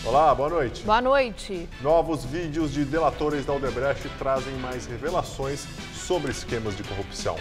Olá, boa noite. Boa noite. Novos vídeos de delatores da Odebrecht trazem mais revelações sobre esquemas de corrupção.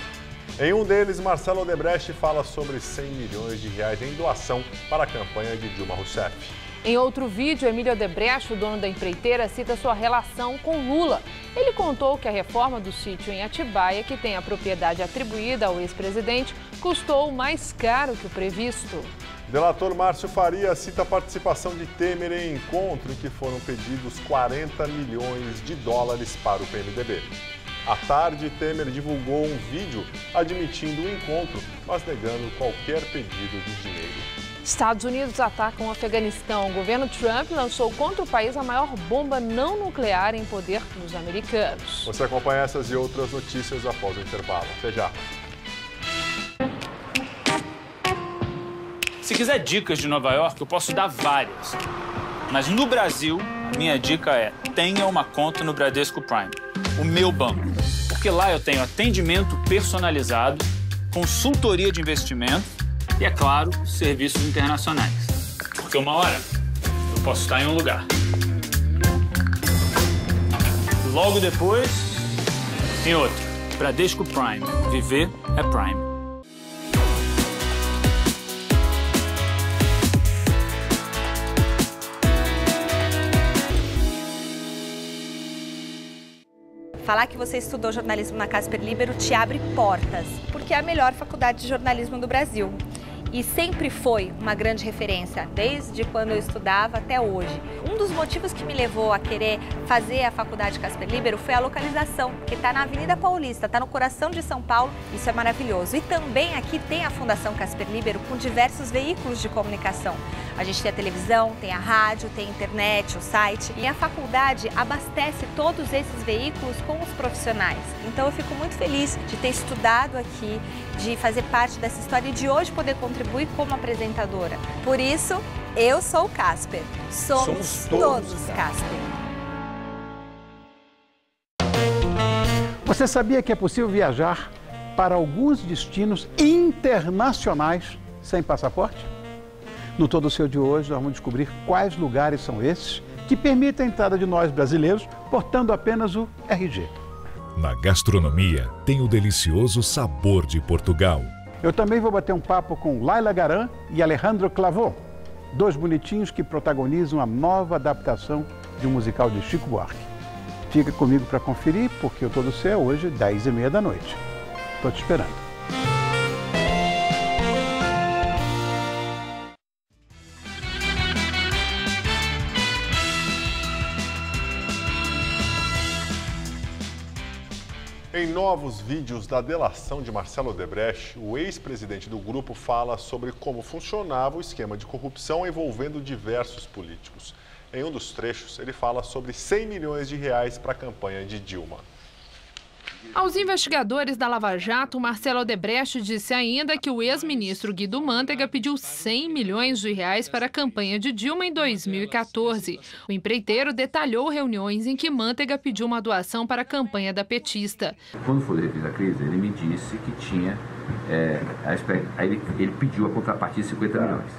Em um deles, Marcelo Odebrecht fala sobre 100 milhões de reais em doação para a campanha de Dilma Rousseff. Em outro vídeo, Emílio Odebrecht, o dono da empreiteira, cita sua relação com Lula. Ele contou que a reforma do sítio em Atibaia, que tem a propriedade atribuída ao ex-presidente, custou mais caro que o previsto. Delator Márcio Faria cita a participação de Temer em encontro em que foram pedidos 40 milhões de dólares para o PMDB. À tarde, Temer divulgou um vídeo admitindo o encontro, mas negando qualquer pedido de dinheiro. Estados Unidos atacam o Afeganistão. O governo Trump lançou contra o país a maior bomba não nuclear em poder dos americanos. Você acompanha essas e outras notícias após o intervalo. Até já. Se quiser dicas de Nova York, eu posso dar várias. Mas no Brasil, a minha dica é: tenha uma conta no Bradesco Prime, o meu banco. Porque lá eu tenho atendimento personalizado, consultoria de investimento e, é claro, serviços internacionais. Porque uma hora eu posso estar em um lugar. Logo depois, em outro. Bradesco Prime. Viver é Prime. Falar que você estudou jornalismo na Casper Libero te abre portas, porque é a melhor faculdade de jornalismo do Brasil. E sempre foi uma grande referência, desde quando eu estudava até hoje. Um dos motivos que me levou a querer fazer a faculdade Casper Libero foi a localização, que está na Avenida Paulista, está no coração de São Paulo, isso é maravilhoso. E também aqui tem a Fundação Casper Libero com diversos veículos de comunicação. A gente tem a televisão, tem a rádio, tem a internet, o site. E a faculdade abastece todos esses veículos com os profissionais. Então eu fico muito feliz de ter estudado aqui, de fazer parte dessa história e de hoje poder contribuir como apresentadora. Por isso, eu sou o Casper. Somos todos Casper. Você sabia que é possível viajar para alguns destinos internacionais sem passaporte? No Todo Seu de hoje, nós vamos descobrir quais lugares são esses que permitem a entrada de nós brasileiros portando apenas o RG. Na gastronomia, tem o delicioso sabor de Portugal. Eu também vou bater um papo com Laila Garan e Alejandro Clavó, dois bonitinhos que protagonizam a nova adaptação de um musical de Chico Buarque. Fica comigo para conferir, porque o Todo Seu é hoje, 10h30 da noite. Estou te esperando. Em novos vídeos da delação de Marcelo Odebrecht, o ex-presidente do grupo fala sobre como funcionava o esquema de corrupção envolvendo diversos políticos. Em um dos trechos, ele fala sobre 100 milhões de reais para a campanha de Dilma. Aos investigadores da Lava Jato, Marcelo Odebrecht disse ainda que o ex-ministro Guido Mantega pediu 100 milhões de reais para a campanha de Dilma em 2014. O empreiteiro detalhou reuniões em que Mantega pediu uma doação para a campanha da petista. Quando foi referida a crise, ele me disse que tinha... ele pediu a contrapartida de 50 milhões.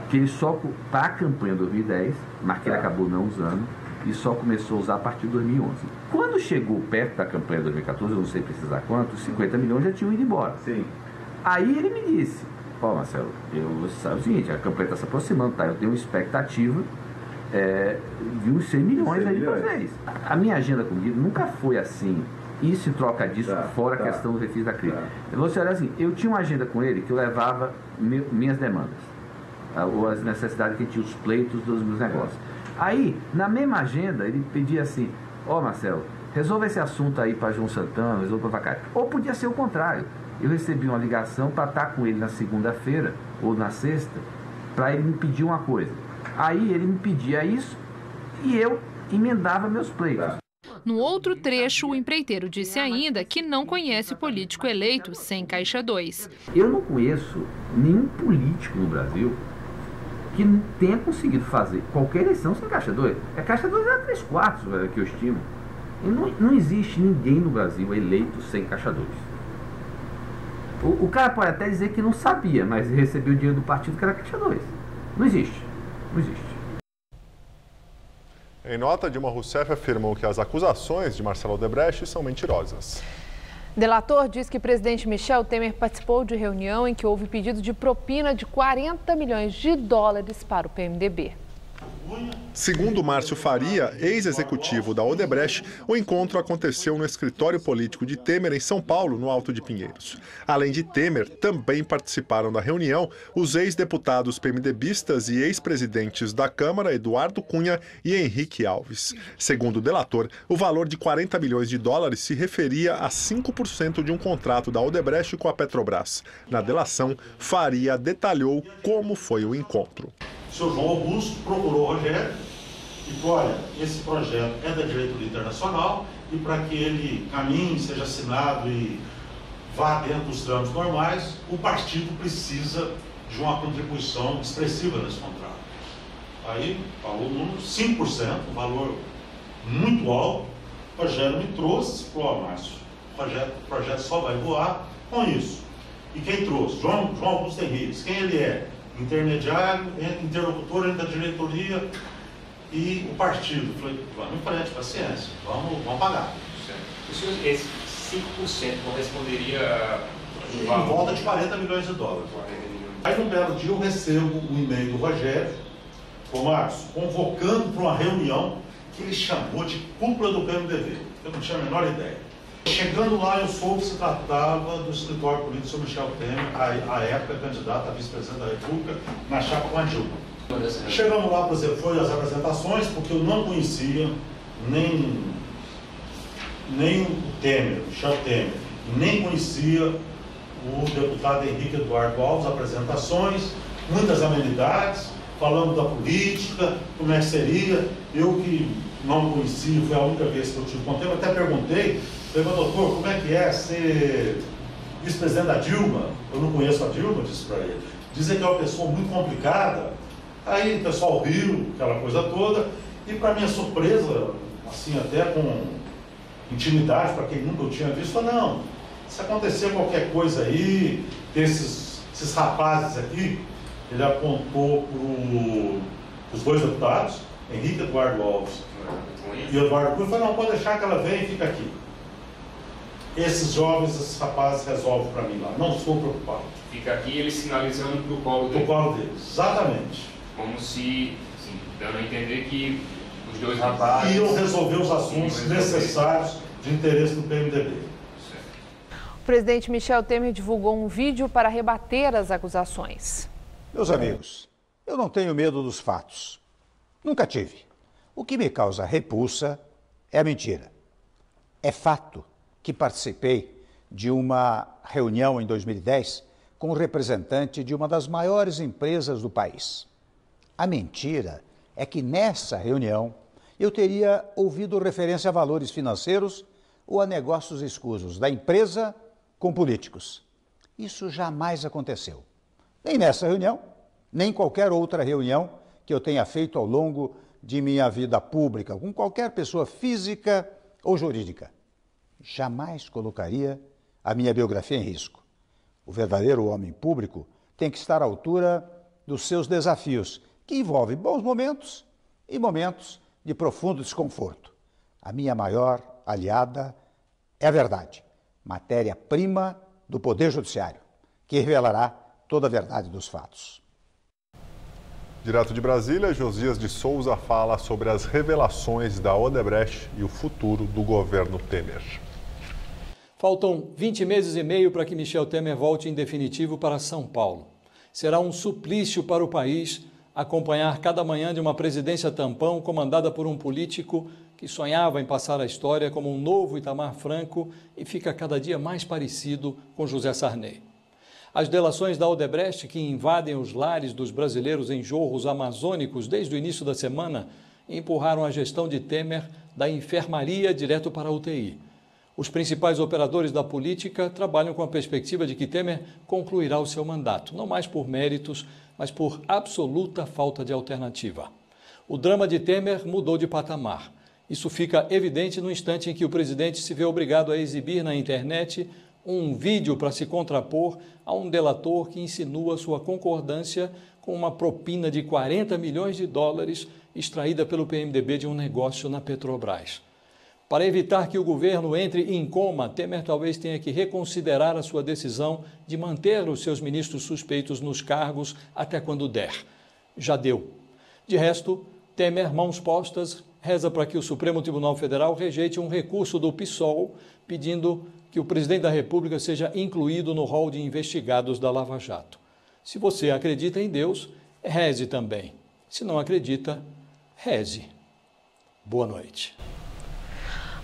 Que ele só, para a campanha de 2010, mas que ele acabou não usando, e só começou a usar a partir de 2011. Quando chegou perto da campanha de 2014, eu não sei precisar quanto, os 50 milhões já tinham ido embora. Sim. Aí ele me disse: ó, Marcelo, você sabe o seguinte, a campanha está se aproximando, tá? Eu tenho uma expectativa de uns 100 milhões aí para vocês. A minha agenda com o Guido nunca foi assim, isso em troca disso, fora a questão dos refis da crise. Você olha assim, eu tinha uma agenda com ele que eu levava minhas demandas, ou as necessidades que tinha, os pleitos dos meus negócios. Aí, na mesma agenda, ele pedia assim: ó, Marcelo, resolva esse assunto aí para João Santana, resolva para cá. Ou podia ser o contrário. Eu recebi uma ligação para estar com ele na segunda-feira ou na sexta, para ele me pedir uma coisa. Aí ele me pedia isso e eu emendava meus pleitos. No outro trecho, o empreiteiro disse ainda que não conhece político eleito sem Caixa 2. Eu não conheço nenhum político no Brasil que tenha conseguido fazer qualquer eleição sem Caixa 2. A Caixa 2 é 3/4 que eu estimo. E não existe ninguém no Brasil eleito sem Caixa 2. O cara pode até dizer que não sabia, mas recebeu o dinheiro do partido que era Caixa 2. Não existe. Não existe. Em nota, Dilma Rousseff afirmou que as acusações de Marcelo Odebrecht são mentirosas. Delator diz que o presidente Michel Temer participou de reunião em que houve pedido de propina de 40 milhões de dólares para o PMDB. Segundo Márcio Faria, ex-executivo da Odebrecht, o encontro aconteceu no escritório político de Temer, em São Paulo, no Alto de Pinheiros. Além de Temer, também participaram da reunião os ex-deputados PMDBistas e ex-presidentes da Câmara, Eduardo Cunha e Henrique Alves. Segundo o delator, o valor de 40 milhões de dólares se referia a 5% de um contrato da Odebrecht com a Petrobras. Na delação, Faria detalhou como foi o encontro. O senhor João Augusto procurou o Rogério e falou, olha, esse projeto é da diretoria internacional e para que ele caminhe, seja assinado e vá dentro dos trâmites normais, o partido precisa de uma contribuição expressiva nesse contrato. Aí falou o número 5%, um valor muito alto. O Rogério me trouxe, falou, Márcio, o projeto só vai voar com isso. E quem trouxe? João Augusto Henriques. Quem ele é? Intermediário, interlocutor entre a diretoria e o partido. Falei, vamos em frente, paciência, vamos pagar. Esse 5% não responderia em volta de 40 milhões de dólares. Aí num belo dia eu recebo um e-mail do Rogério, com Márcio, convocando para uma reunião que ele chamou de cúpula do PMDB. Eu não tinha a menor ideia. Chegando lá, eu soube que se tratava do escritório político do senhor Michel Temer, à época candidato a vice-presidente da República, na chapa com a Dilma. Chegando lá, por exemplo, foi as apresentações, porque eu não conhecia nem o Temer, o Michel Temer, nem conhecia o deputado Henrique Eduardo Alves, apresentações, muitas amenidades, falando da política, como é que seria. Eu que não conhecia, foi a única vez que eu tive contato, eu até perguntei, falei, mas doutor, como é que é ser vice-presidente da Dilma? Eu não conheço a Dilma, disse para ele. Dizem que é uma pessoa muito complicada. Aí o pessoal riu, aquela coisa toda, e para minha surpresa, assim, até com intimidade, para quem nunca eu tinha visto, falou, não, se acontecer qualquer coisa aí, esses rapazes aqui, ele apontou para os dois deputados, Henrique Eduardo Alves e Eduardo Cunha, falou, não, pode deixar que ela venha e fica aqui. Esses jovens, esses rapazes resolvem para mim lá, não estou preocupado. Fica aqui ele sinalizando para o colo dele. Do colo deles, exatamente. Como se, assim, dando a entender que os dois rapazes iam resolver os assuntos necessários de interesse do PMDB. O presidente Michel Temer divulgou um vídeo para rebater as acusações. Meus amigos, eu não tenho medo dos fatos. Nunca tive. O que me causa repulsa é a mentira. É fato que participei de uma reunião em 2010 com um representante de uma das maiores empresas do país. A mentira é que nessa reunião eu teria ouvido referência a valores financeiros ou a negócios escusos da empresa com políticos. Isso jamais aconteceu. Nem nessa reunião, nem em qualquer outra reunião que eu tenha feito ao longo de minha vida pública, com qualquer pessoa física ou jurídica. Jamais colocaria a minha biografia em risco. O verdadeiro homem público tem que estar à altura dos seus desafios, que envolvem bons momentos e momentos de profundo desconforto. A minha maior aliada é a verdade, matéria-prima do Poder Judiciário, que revelará toda a verdade dos fatos. Direto de Brasília, Josias de Souza fala sobre as revelações da Odebrecht e o futuro do governo Temer. Faltam 20 meses e meio para que Michel Temer volte em definitivo para São Paulo. Será um suplício para o país acompanhar cada manhã de uma presidência tampão comandada por um político que sonhava em passar a história como um novo Itamar Franco e fica cada dia mais parecido com José Sarney. As delações da Odebrecht, que invadem os lares dos brasileiros em jorros amazônicos desde o início da semana, empurraram a gestão de Temer da enfermaria direto para a UTI. Os principais operadores da política trabalham com a perspectiva de que Temer concluirá o seu mandato, não mais por méritos, mas por absoluta falta de alternativa. O drama de Temer mudou de patamar. Isso fica evidente no instante em que o presidente se vê obrigado a exibir na internet um vídeo para se contrapor a um delator que insinua sua concordância com uma propina de 40 milhões de dólares extraída pelo PMDB de um negócio na Petrobras. Para evitar que o governo entre em coma, Temer talvez tenha que reconsiderar a sua decisão de manter os seus ministros suspeitos nos cargos até quando der. Já deu. De resto, Temer, mãos postas, reza para que o Supremo Tribunal Federal rejeite um recurso do PSOL pedindo que o presidente da República seja incluído no rol de investigados da Lava Jato. Se você acredita em Deus, reze também. Se não acredita, reze. Boa noite.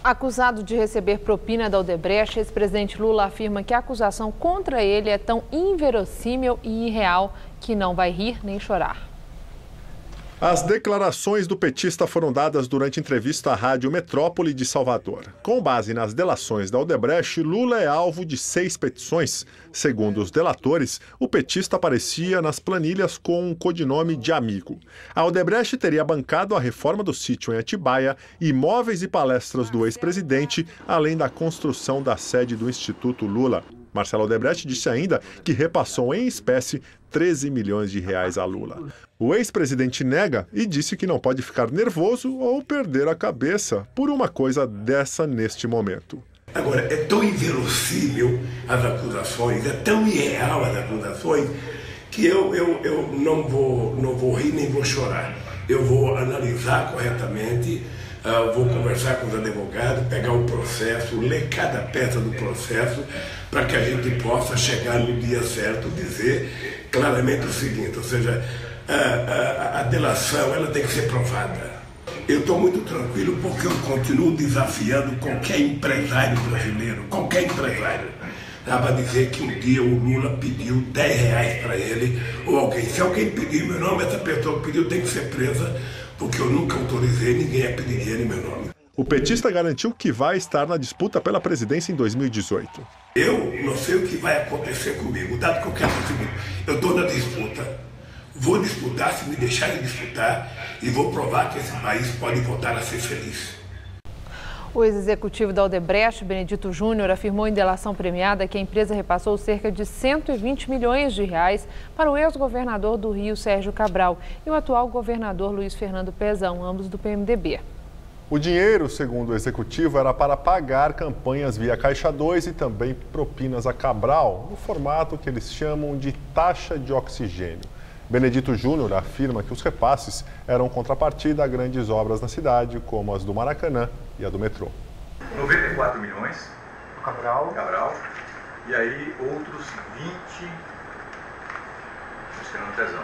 Acusado de receber propina da Odebrecht, ex-presidente Lula afirma que a acusação contra ele é tão inverossímil e irreal que não vai rir nem chorar. As declarações do petista foram dadas durante entrevista à Rádio Metrópole de Salvador. Com base nas delações da Odebrecht, Lula é alvo de 6 petições. Segundo os delatores, o petista aparecia nas planilhas com um codinome de amigo. A Odebrecht teria bancado a reforma do sítio em Atibaia, imóveis e palestras do ex-presidente, além da construção da sede do Instituto Lula. Marcelo Odebrecht disse ainda que repassou em espécie 13 milhões de reais a Lula. O ex-presidente nega e disse que não pode ficar nervoso ou perder a cabeça por uma coisa dessa neste momento. Agora, é tão inverossímil as acusações, é tão irreal as acusações, que eu não vou rir nem vou chorar. Eu vou analisar corretamente, vou conversar com os advogados, pegar o processo, ler cada peça do processo, para que a gente possa chegar no dia certo, dizer claramente o seguinte, ou seja, a delação ela tem que ser provada. Eu estou muito tranquilo porque eu continuo desafiando qualquer empresário brasileiro, qualquer empresário, para dizer que um dia o Lula pediu 10 reais para ele, ou alguém. Se alguém pedir meu nome, essa pessoa que pediu tem que ser presa, porque eu nunca autorizei ninguém a pedir dinheiro em meu nome. O petista garantiu que vai estar na disputa pela presidência em 2018. Eu não sei o que vai acontecer comigo, dado que eu quero o seguinte, eu estou na disputa, vou disputar se me deixarem disputar e vou provar que esse país pode voltar a ser feliz. O ex-executivo da Odebrecht, Benedito Júnior, afirmou em delação premiada que a empresa repassou cerca de 120 milhões de reais para o ex-governador do Rio, Sérgio Cabral, e o atual governador Luiz Fernando Pezão, ambos do PMDB. O dinheiro, segundo o executivo, era para pagar campanhas via Caixa 2 e também propinas a Cabral, no formato que eles chamam de taxa de oxigênio. Benedito Júnior afirma que os repasses eram contrapartida a grandes obras na cidade, como as do Maracanã e a do metrô. 94 milhões, Cabral, e aí outros 20, não tesão,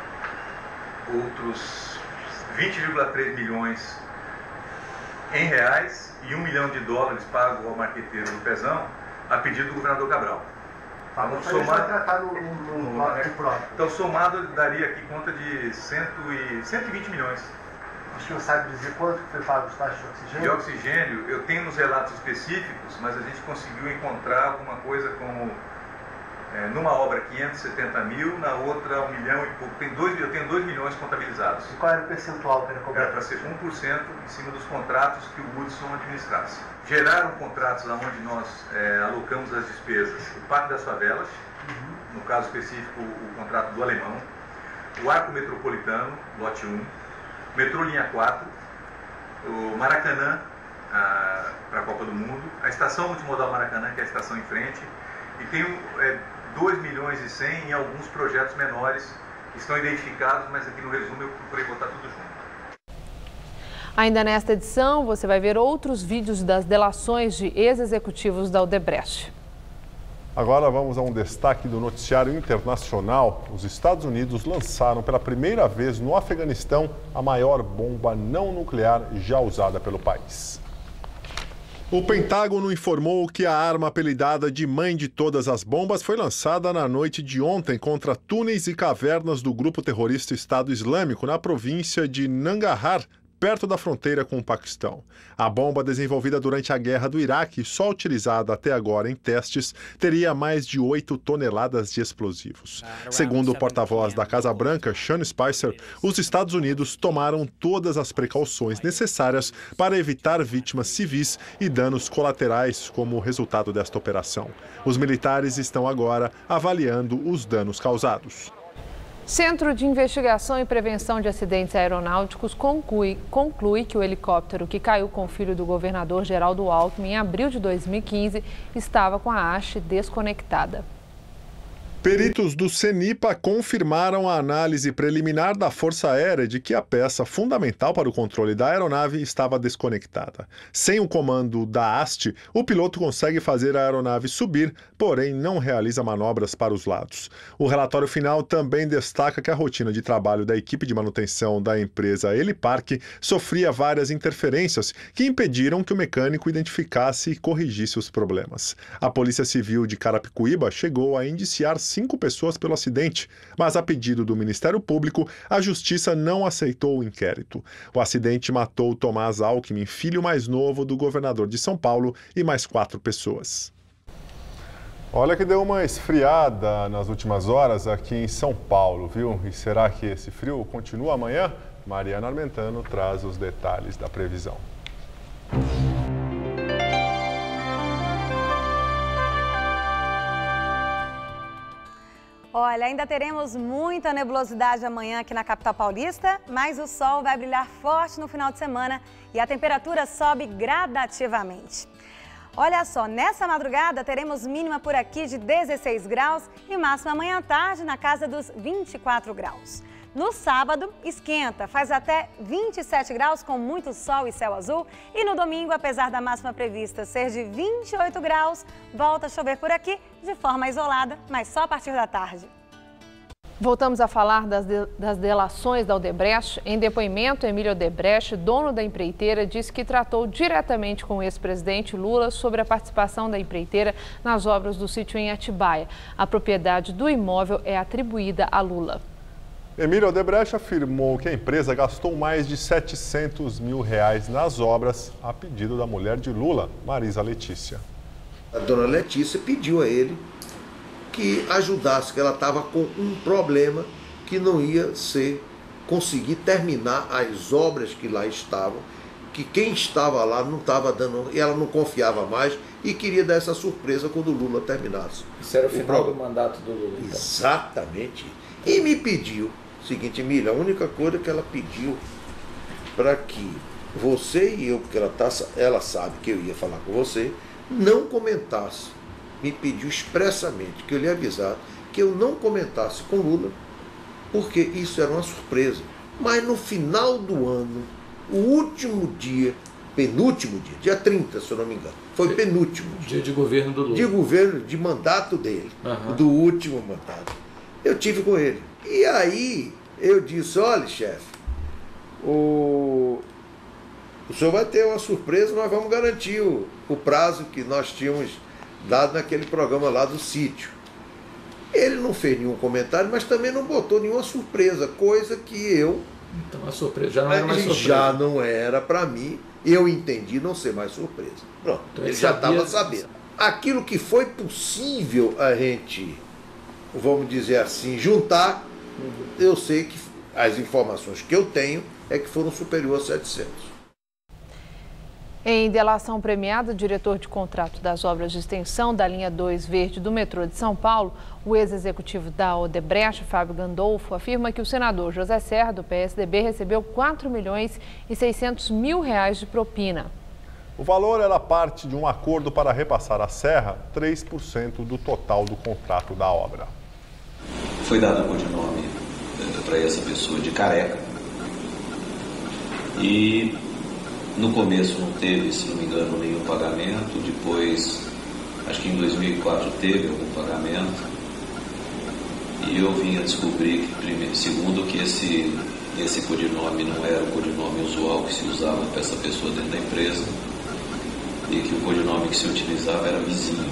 outros 20,3 milhões em reais e $1 milhão pago ao marqueteiro do Pezão a pedido do governador Cabral. Então, somado, daria aqui conta de 120 milhões. O senhor sabe dizer quanto foi pago os taxas de oxigênio? De oxigênio, eu tenho nos relatos específicos, mas a gente conseguiu encontrar alguma coisa como, numa obra 570 mil, na outra 1 milhão e pouco. Eu tenho 2 milhões contabilizados. E qual era o percentual que era cobrado? Era para ser 1% em cima dos contratos que o Hudson administrasse. Geraram contratos onde nós alocamos as despesas, o Parque das Favelas, no caso específico o contrato do Alemão, o Arco Metropolitano, lote 1, Metrô Linha 4, o Maracanã, para a Copa do Mundo, a Estação Multimodal Maracanã, que é a estação em frente, e tem 2 milhões e 100 em alguns projetos menores que estão identificados, mas aqui no resumo eu procurei botar tudo junto. Ainda nesta edição, você vai ver outros vídeos das delações de ex-executivos da Odebrecht. Agora vamos a um destaque do noticiário internacional. Os Estados Unidos lançaram pela primeira vez no Afeganistão a maior bomba não nuclear já usada pelo país. O Pentágono informou que a arma apelidada de mãe de todas as bombas foi lançada na noite de ontem contra túneis e cavernas do grupo terrorista Estado Islâmico na província de Nangarhar, perto da fronteira com o Paquistão. A bomba desenvolvida durante a guerra do Iraque, só utilizada até agora em testes, teria mais de 8 toneladas de explosivos. Segundo o porta-voz da Casa Branca, Sean Spicer, os Estados Unidos tomaram todas as precauções necessárias para evitar vítimas civis e danos colaterais como resultado desta operação. Os militares estão agora avaliando os danos causados. Centro de Investigação e Prevenção de Acidentes Aeronáuticos conclui que o helicóptero que caiu com o filho do governador Geraldo Alckmin em abril de 2015 estava com a haste desconectada. Peritos do CENIPA confirmaram a análise preliminar da Força Aérea de que a peça fundamental para o controle da aeronave estava desconectada. Sem o comando da haste, o piloto consegue fazer a aeronave subir, porém não realiza manobras para os lados. O relatório final também destaca que a rotina de trabalho da equipe de manutenção da empresa Helipark sofria várias interferências que impediram que o mecânico identificasse e corrigisse os problemas. A Polícia Civil de Carapicuíba chegou a indiciar 5 pessoas pelo acidente, mas a pedido do Ministério Público, a Justiça não aceitou o inquérito. O acidente matou Tomás Alckmin, filho mais novo do governador de São Paulo, e mais 4 pessoas. Olha que deu uma esfriada nas últimas horas aqui em São Paulo, viu? E será que esse frio continua amanhã? Mariana Armentano traz os detalhes da previsão. Olha, ainda teremos muita nebulosidade amanhã aqui na capital paulista, mas o sol vai brilhar forte no final de semana e a temperatura sobe gradativamente. Olha só, nessa madrugada teremos mínima por aqui de 16 graus e máxima amanhã à tarde na casa dos 24 graus. No sábado, esquenta, faz até 27 graus com muito sol e céu azul. E no domingo, apesar da máxima prevista ser de 28 graus, volta a chover por aqui de forma isolada, mas só a partir da tarde. Voltamos a falar das delações da Odebrecht. Em depoimento, Emílio Odebrecht, dono da empreiteira, disse que tratou diretamente com o ex-presidente Lula sobre a participação da empreiteira nas obras do sítio em Atibaia. A propriedade do imóvel é atribuída a Lula. Emílio Odebrecht afirmou que a empresa gastou mais de R$700 mil nas obras a pedido da mulher de Lula, Marisa Letícia. A dona Letícia pediu a ele que ajudasse, que ela estava com um problema que não ia conseguir terminar as obras que lá estavam, que quem estava lá não estava dando, e ela não confiava mais e queria dar essa surpresa quando o Lula terminasse. Isso era o final do mandato do Lula. Então. Exatamente. E me pediu o seguinte, Emília, a única coisa que ela pediu para que você e eu, porque ela sabe que eu ia falar com você, não comentasse. Me pediu expressamente que eu lhe avisasse que eu não comentasse com Lula, porque isso era uma surpresa. Mas no final do ano, o último dia, penúltimo dia, dia 30, se eu não me engano, foi penúltimo dia de governo do Lula. De governo, de mandato dele, do último mandato. Eu tive com ele. E aí eu disse, olha, chefe, o senhor vai ter uma surpresa, nós vamos garantir o prazo que nós tínhamos dado naquele programa lá do sítio. Ele não fez nenhum comentário, mas também não botou nenhuma surpresa, coisa que eu... Então a surpresa já não era mais surpresa. Já não era para mim, eu entendi não ser mais surpresa. Pronto, então, ele já estava sabendo. Aquilo que foi possível a gente, vamos dizer assim, juntar, eu sei que as informações que eu tenho é que foram superiores a 700. Em delação premiada, o diretor de contrato das obras de extensão da linha 2 verde do metrô de São Paulo, o ex-executivo da Odebrecht, Fábio Gandolfo, afirma que o senador José Serra, do PSDB, recebeu R$4.600.000 de propina. O valor era parte de um acordo para repassar à Serra 3% do total do contrato da obra. Foi dado o codinome para essa pessoa de Careca. E no começo não teve, se não me engano, nenhum pagamento. Depois, acho que em 2004 teve algum pagamento. E eu vim a descobrir, segundo, que esse codinome não era o codinome usual que se usava para essa pessoa dentro da empresa. E que o codinome que se utilizava era vizinho.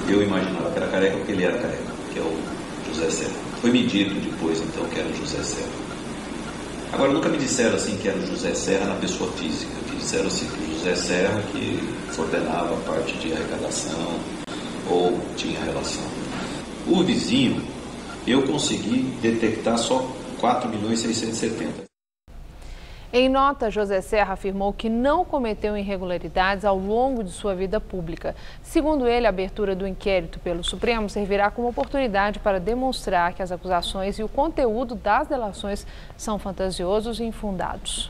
Eu imaginava que era Careca porque ele era Careca, que é o José Serra. Foi me dito depois, então, que era o José Serra. Agora, nunca me disseram assim que era o José Serra na pessoa física. Me disseram assim que o José Serra que coordenava a parte de arrecadação ou tinha relação. O vizinho, eu consegui detectar só 4.670.000. Em nota, José Serra afirmou que não cometeu irregularidades ao longo de sua vida pública. Segundo ele, a abertura do inquérito pelo Supremo servirá como oportunidade para demonstrar que as acusações e o conteúdo das delações são fantasiosos e infundados.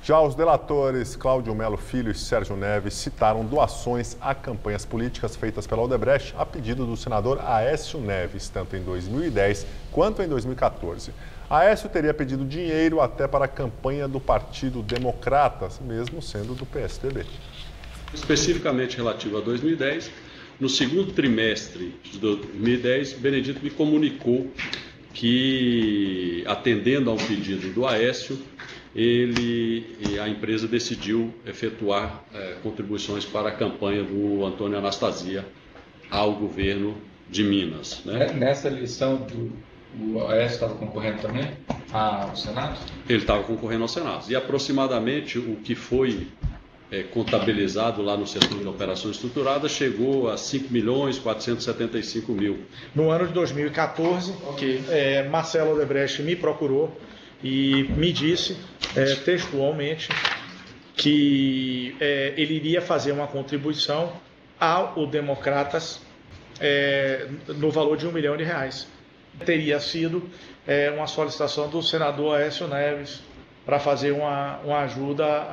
Já os delatores Cláudio Melo Filho e Sérgio Neves citaram doações a campanhas políticas feitas pela Odebrecht a pedido do senador Aécio Neves, tanto em 2010 quanto em 2014. Aécio teria pedido dinheiro até para a campanha do Partido Democratas, mesmo sendo do PSDB. Especificamente relativo a 2010, no segundo trimestre de 2010, Benedito me comunicou que, atendendo a um pedido do Aécio, a empresa decidiu efetuar contribuições para a campanha do Antônio Anastasia ao governo de Minas. Né? Nessa eleição, o Aécio estava concorrendo também ao Senado? Ele estava concorrendo ao Senado. E aproximadamente o que foi contabilizado lá no setor de operações estruturadas chegou a 5.475.000. No ano de 2014, Marcelo Odebrecht me procurou e me disse textualmente que ele iria fazer uma contribuição ao Democratas no valor de R$1 milhão. Teria sido uma solicitação do senador Aécio Neves para fazer uma ajuda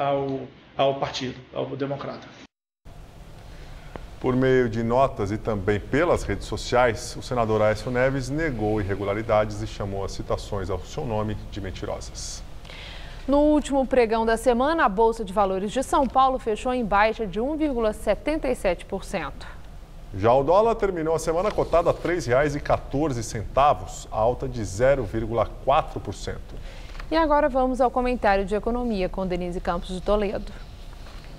ao partido, ao Democrata. Por meio de notas e também pelas redes sociais, o senador Aécio Neves negou irregularidades e chamou as citações ao seu nome de mentirosas. No último pregão da semana, a Bolsa de Valores de São Paulo fechou em baixa de 1,77%. Já o dólar terminou a semana cotado a R$ 3,14, alta de 0,4%. E agora vamos ao comentário de economia com Denise Campos de Toledo.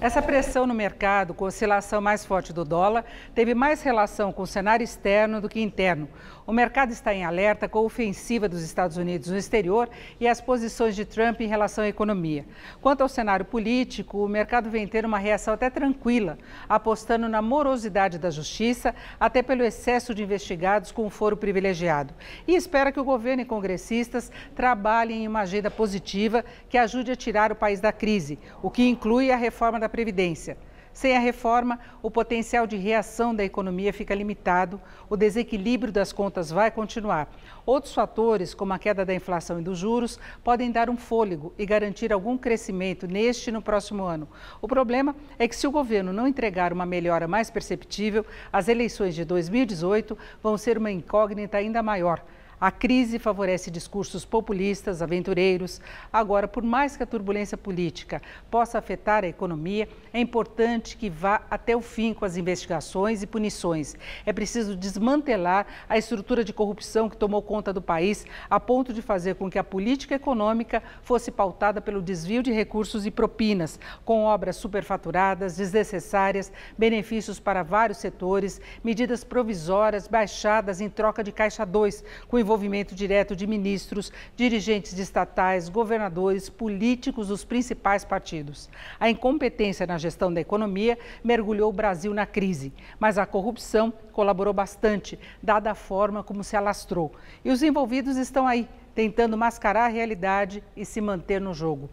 Essa pressão no mercado, com oscilação mais forte do dólar, teve mais relação com o cenário externo do que interno. O mercado está em alerta com a ofensiva dos Estados Unidos no exterior e as posições de Trump em relação à economia. Quanto ao cenário político, o mercado vem tendo uma reação até tranquila, apostando na morosidade da justiça, até pelo excesso de investigados com foro privilegiado. E espera que o governo e congressistas trabalhem em uma agenda positiva que ajude a tirar o país da crise, o que inclui a reforma da Previdência. Sem a reforma, o potencial de reação da economia fica limitado, o desequilíbrio das contas vai continuar. Outros fatores, como a queda da inflação e dos juros, podem dar um fôlego e garantir algum crescimento neste e no próximo ano. O problema é que, se o governo não entregar uma melhora mais perceptível, as eleições de 2018 vão ser uma incógnita ainda maior. A crise favorece discursos populistas, aventureiros. Agora, por mais que a turbulência política possa afetar a economia, é importante que vá até o fim com as investigações e punições. É preciso desmantelar a estrutura de corrupção que tomou conta do país, a ponto de fazer com que a política econômica fosse pautada pelo desvio de recursos e propinas, com obras superfaturadas, desnecessárias, benefícios para vários setores, medidas provisórias baixadas em troca de Caixa 2, com envolvimento direto de ministros, dirigentes de estatais, governadores, políticos dos principais partidos. A incompetência na gestão da economia mergulhou o Brasil na crise, mas a corrupção colaborou bastante, dada a forma como se alastrou. E os envolvidos estão aí, tentando mascarar a realidade e se manter no jogo.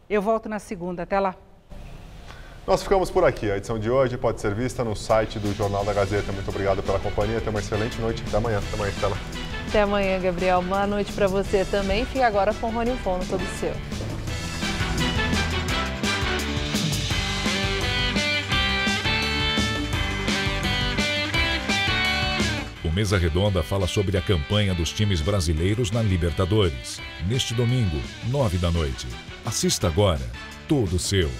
Eu volto na segunda. Até lá. Nós ficamos por aqui. A edição de hoje pode ser vista no site do Jornal da Gazeta. Muito obrigado pela companhia. Tenha uma excelente noite. Até amanhã. Até amanhã, Estela. Até amanhã, Gabriel. Boa noite para você também. Fica agora com o Rony Fono, todo seu. O Mesa Redonda fala sobre a campanha dos times brasileiros na Libertadores. Neste domingo, 9 da noite. Assista agora. Todo seu.